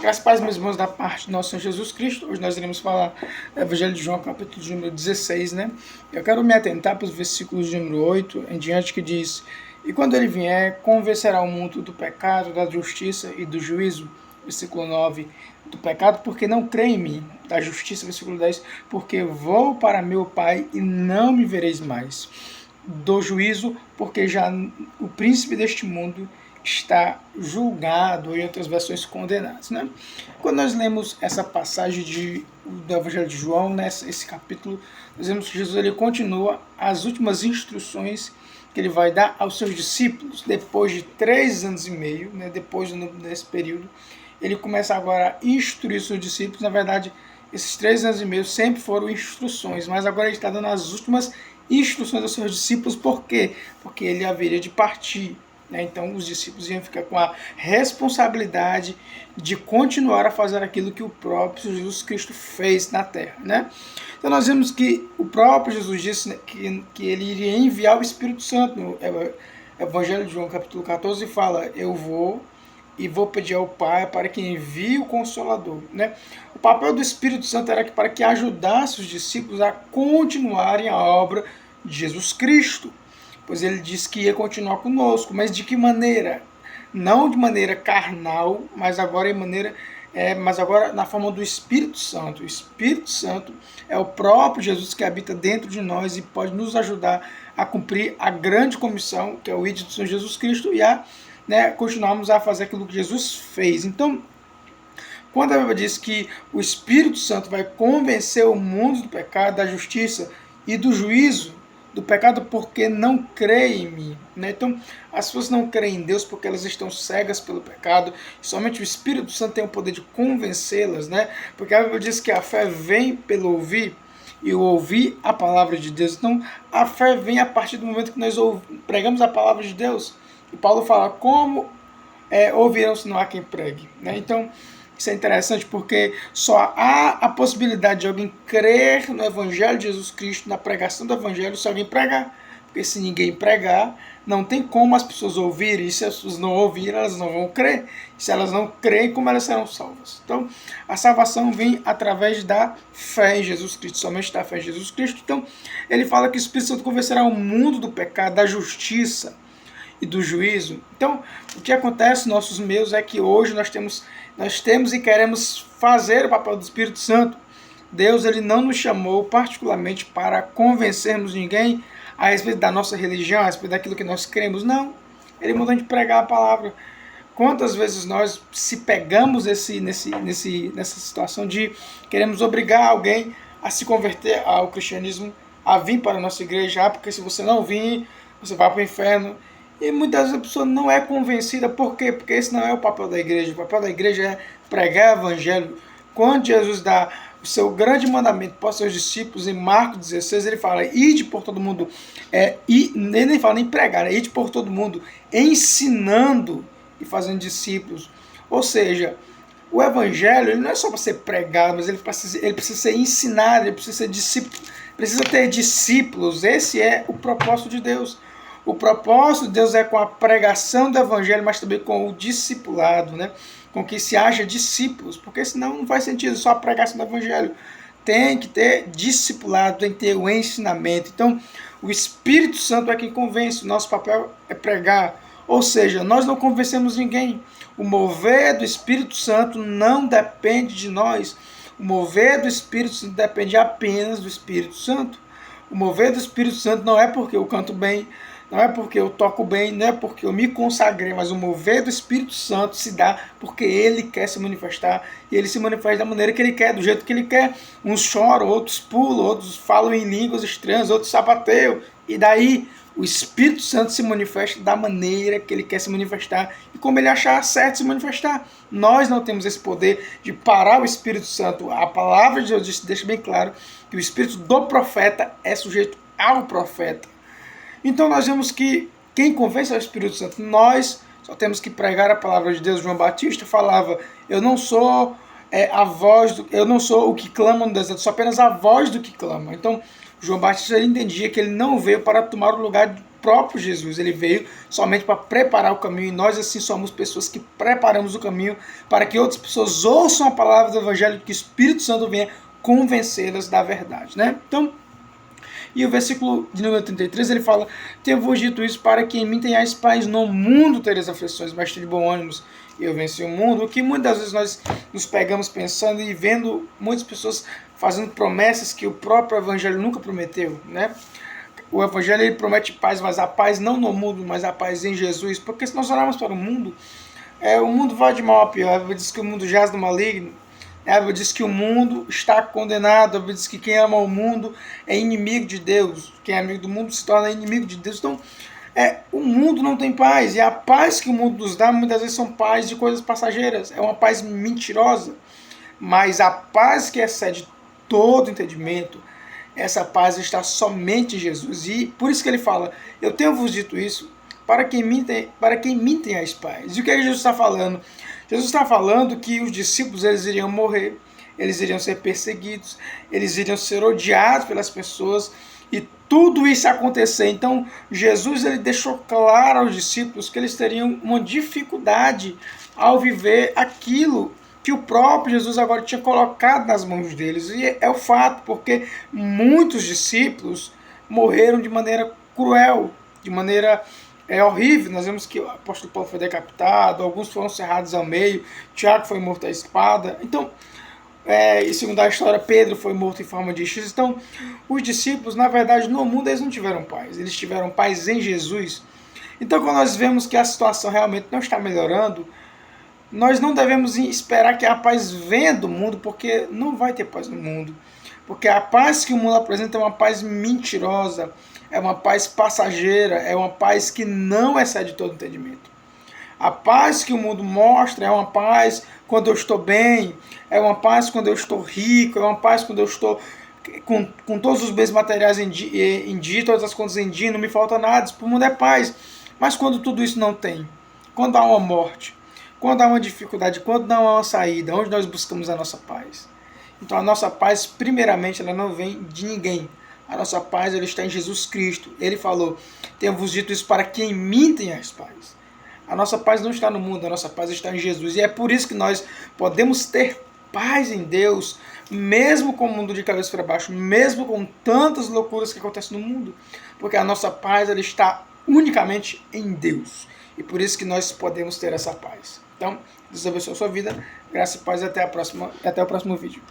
Graças a Deus, meus irmãos, da parte do nosso Senhor Jesus Cristo. Hoje nós iremos falar do Evangelho de João, capítulo de número 16, né? Eu quero me atentar para os versículos de número 8 em diante, que diz: E quando ele vier, convencerá o mundo do pecado, da justiça e do juízo. Versículo 9, do pecado, porque não crê em mim. Da justiça, versículo 10, porque vou para meu Pai e não me vereis mais. Do juízo, porque já o príncipe deste mundo está julgado, ou em outras versões condenado, né? Quando nós lemos essa passagem do Evangelho de João, esse capítulo, nós vemos que Jesus ele continua as últimas instruções que ele vai dar aos seus discípulos depois de 3 anos e meio, né? Depois desse período, ele começa agora a instruir seus discípulos. Na verdade, esses 3 anos e meio sempre foram instruções, mas agora ele está dando as últimas instruções aos seus discípulos. Por quê? Porque ele haveria de partir. Então os discípulos iam ficar com a responsabilidade de continuar a fazer aquilo que o próprio Jesus Cristo fez na terra, né? Então nós vemos que o próprio Jesus disse, né, que ele iria enviar o Espírito Santo. No Evangelho de João capítulo 14 fala: eu vou e vou pedir ao Pai para que envie o Consolador, né? O papel do Espírito Santo era para que ajudasse os discípulos a continuarem a obra de Jesus Cristo, pois ele disse que ia continuar conosco. Mas de que maneira? Não de maneira carnal, mas agora na forma do Espírito Santo. O Espírito Santo é o próprio Jesus que habita dentro de nós e pode nos ajudar a cumprir a grande comissão, que é o ID do Senhor Jesus Cristo, e a continuarmos a fazer aquilo que Jesus fez. Então, quando a Bíblia diz que o Espírito Santo vai convencer o mundo do pecado, da justiça e do juízo, do pecado porque não creem em mim, né? Então, as pessoas não creem em Deus porque elas estão cegas pelo pecado. Somente o Espírito Santo tem o poder de convencê-las, né? Porque a Bíblia diz que a fé vem pelo ouvir e o ouvir a palavra de Deus. Então, a fé vem a partir do momento que nós pregamos a palavra de Deus. E Paulo fala: como ouvirão se não há quem pregue, né? Então, isso é interessante porque só há a possibilidade de alguém crer no Evangelho de Jesus Cristo, na pregação do Evangelho, se alguém pregar. Porque se ninguém pregar, não tem como as pessoas ouvirem. E se as pessoas não ouvirem, elas não vão crer. E se elas não creem, como elas serão salvas? Então, a salvação vem através da fé em Jesus Cristo, somente da fé em Jesus Cristo. Então, ele fala que o Espírito Santo convencerá o mundo do pecado, da justiça e do juízo. Então, o que acontece nos nossos meios é que hoje nós temos e queremos fazer o papel do Espírito Santo. Deus ele não nos chamou particularmente para convencermos ninguém a respeito da nossa religião, a respeito daquilo que nós cremos. Não. Ele mandou a gente pregar a palavra. Quantas vezes nós se pegamos nessa situação de queremos obrigar alguém a se converter ao cristianismo, a vir para a nossa igreja, porque se você não vir, você vai para o inferno. E muitas vezes a pessoa não é convencida. Por quê? Porque esse não é o papel da igreja. O papel da igreja é pregar o evangelho. Quando Jesus dá o seu grande mandamento para os seus discípulos, em Marcos 16, ele fala: ide por todo mundo. Ele nem fala nem pregar, ide por todo mundo, ensinando e fazendo discípulos. Ou seja, o evangelho ele não é só para ser pregado, mas ele precisa ser ensinado, ele precisa ser discípulo, precisa ter discípulos. Esse é o propósito de Deus. O propósito de Deus é com a pregação do evangelho, mas também com o discipulado, né? Com que se haja discípulos, porque senão não faz sentido só a pregação do evangelho. Tem que ter discipulado, tem que ter o ensinamento. Então, o Espírito Santo é quem convence, o nosso papel é pregar. Ou seja, nós não convencemos ninguém. O mover do Espírito Santo não depende de nós. O mover do Espírito Santo depende apenas do Espírito Santo. O mover do Espírito Santo não é porque eu canto bem, não é porque eu toco bem, não é porque eu me consagrei, mas o mover do Espírito Santo se dá porque ele quer se manifestar, e ele se manifesta da maneira que ele quer, do jeito que ele quer. Uns choram, outros pulam, outros falam em línguas estranhas, outros sapateiam, e daí o Espírito Santo se manifesta da maneira que ele quer se manifestar e como ele achar certo se manifestar. Nós não temos esse poder de parar o Espírito Santo. A palavra de Deus deixa bem claro que o espírito do profeta é sujeito ao profeta. Então nós vemos que quem convence é o Espírito Santo. Nós só temos que pregar a palavra de Deus. João Batista falava: eu não sou eu não sou o que clama no deserto, sou apenas a voz do que clama. Então João Batista entendia que ele não veio para tomar o lugar próprio Jesus, ele veio somente para preparar o caminho, e nós assim somos pessoas que preparamos o caminho para que outras pessoas ouçam a palavra do evangelho, que o Espírito Santo venha convencê-las da verdade, né? Então, e o versículo de número 33, ele fala: tenho-vos dito isso para que em mim tenhais paz, no mundo tereis aflições, mas de bom ânimo, eu venci o mundo. O que muitas vezes nós nos pegamos pensando e vendo muitas pessoas fazendo promessas que o próprio evangelho nunca prometeu, né? O evangelho ele promete paz, mas a paz não no mundo, mas a paz em Jesus, porque se nós olharmos para o mundo vai de mal a pior. A Bíblia diz que o mundo jaz do maligno. A Bíblia diz que o mundo está condenado. A Bíblia diz que quem ama o mundo é inimigo de Deus. Quem é amigo do mundo se torna inimigo de Deus. Então, o mundo não tem paz. E a paz que o mundo nos dá, muitas vezes, são paz de coisas passageiras. É uma paz mentirosa. Mas a paz que excede todo entendimento, essa paz está somente em Jesus. E por isso que ele fala: eu tenho-vos dito isso para que em mim tenhais paz. E o que Jesus está falando? Jesus está falando que os discípulos eles iriam morrer, eles iriam ser perseguidos, eles iriam ser odiados pelas pessoas, e tudo isso acontecer. Então Jesus ele deixou claro aos discípulos que eles teriam uma dificuldade ao viver aquilo que o próprio Jesus agora tinha colocado nas mãos deles. E é o fato, porque muitos discípulos morreram de maneira cruel, de maneira horrível. Nós vemos que o apóstolo Paulo foi decapitado, alguns foram cerrados ao meio, Tiago foi morto à espada. Então, e segundo a história, Pedro foi morto em forma de X. Então, os discípulos, na verdade, no mundo eles não tiveram paz, eles tiveram paz em Jesus. Então, quando nós vemos que a situação realmente não está melhorando, nós não devemos esperar que a paz venha do mundo, porque não vai ter paz no mundo. Porque a paz que o mundo apresenta é uma paz mentirosa, é uma paz passageira, é uma paz que não excede todo entendimento. A paz que o mundo mostra é uma paz quando eu estou bem, é uma paz quando eu estou rico, é uma paz quando eu estou com todos os bens materiais em dia, todas as contas em dia, não me falta nada. O mundo é paz. Mas quando tudo isso não tem, quando há uma morte, quando há uma dificuldade, quando não há uma saída, onde nós buscamos a nossa paz? Então a nossa paz, primeiramente, ela não vem de ninguém. A nossa paz ela está em Jesus Cristo. Ele falou: tenho-vos dito isso para que em mim tenhais paz. A nossa paz não está no mundo, a nossa paz está em Jesus. E é por isso que nós podemos ter paz em Deus, mesmo com o mundo de cabeça para baixo, mesmo com tantas loucuras que acontecem no mundo. Porque a nossa paz ela está unicamente em Deus. E por isso que nós podemos ter essa paz. Então, Deus abençoe a sua vida. Graça e paz e até o próximo vídeo.